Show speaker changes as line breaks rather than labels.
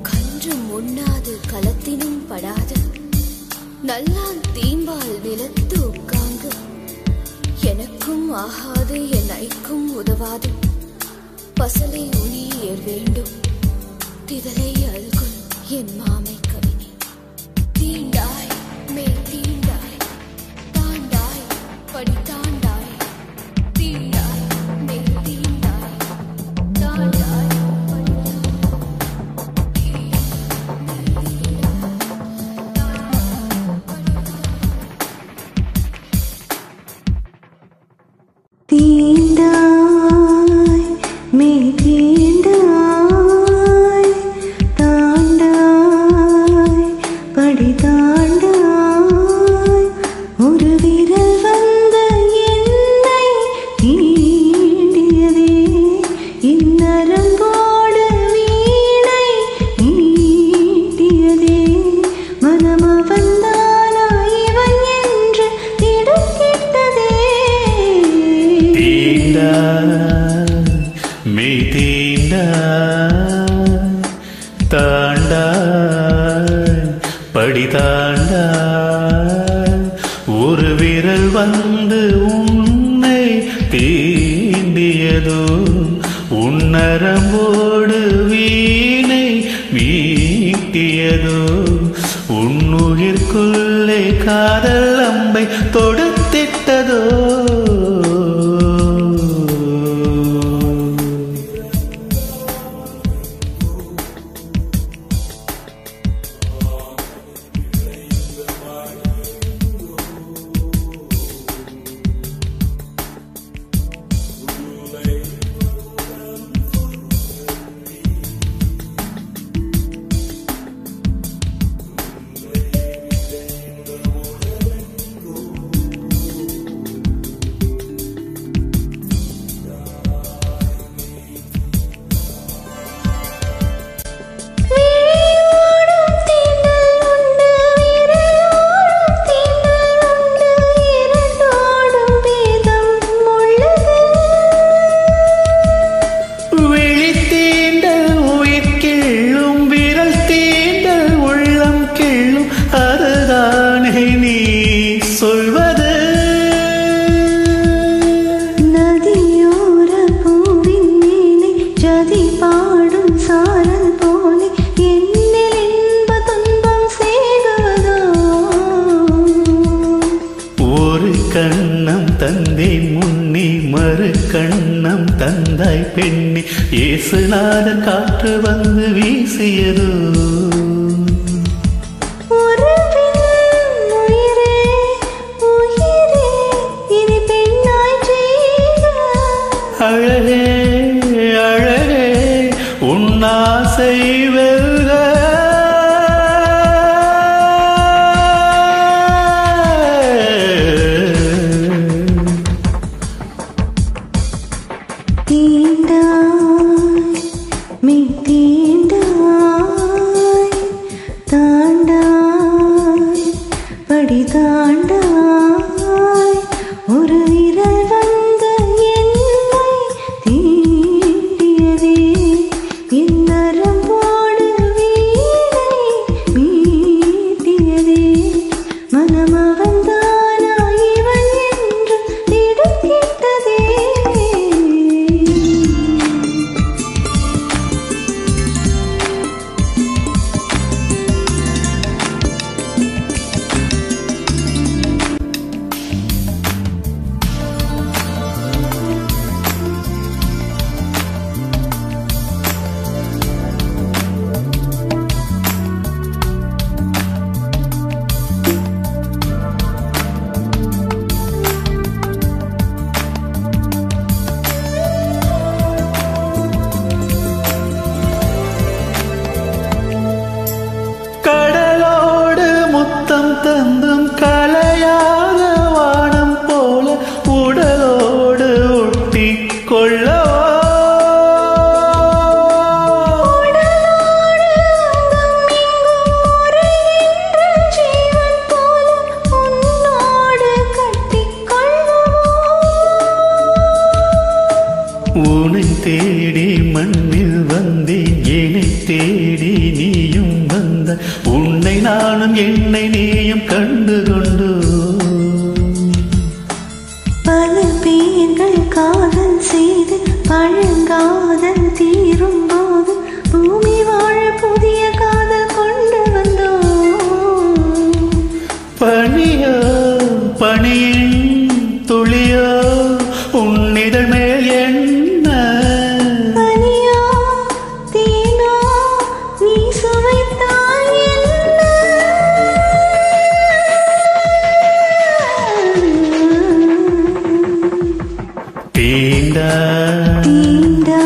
கன்றும் உண்ணாது களத்தினும் படாது நல்லான் தீம்பால் நிலத்து உட்கார்ந்து எனக்கும் ஆகாது என் ஐக்கும் உதவாது பசலை உனியேர் வேண்டும் திதலை அல்குல் என் மாமை கவினி தீண்டாய் மேல் தீண்டாய் தாண்டாய் படி தாண்டாய் தீண்டாய் மேல் தீண்டாய் தாண்டாய்
தீண்டாய் மேல் தீண்டாய் தாண்டாய் படி தாண்டாய் ஒரு விரல் வந்த என்னை தீண்டியதே இந்நரம்போடு வீணை நீட்டியதே மனமவன்தானா இவன் என்று திடுக்கிட்டதே
மெய் தீண்டாய் தாண்டாய் படி தாண்டாய் ஒரு விரல் வந்து உன்னை தீண்டியதோ உன்னரம்போடு வீணை மீட்டியதோ உன்னுயிர்க்குள்ளே காதல் அம்பை தொடுத்திட்டதோ கண்ணம் தந்தேன் முன்னே மறு கண்ணம் தந்தாய் பெண்ணே இயேசுநாதன் காற்று வந்து வீசியதோ அழகே அழகே உன்னாசை வெல்க
தீண்டாய் மெய் தீண்டாய் தாண்டாய் படி தாண்டாய் ஒரு விரல் வந்து என்னை
உன்னை தேடி மண்ணில் வந்தேன், என்னை தேடி நீயும் வந்த, உன்னை நானும் என்னை நீயும் கண்டு கொண்டு.
பல பேர்கள் காதல் செய்து பழங்காதல் தீரும் போது பூமி வாழ புதிய காதல் கொண்டு வந்தோம்.
பனியோ பனியின் துளியோ உன்னிதழ் மேல் என்ன,
பனியோ தேனோ நீ சுவைத்தாய் என்ன.
தீண்டா
தீண்டா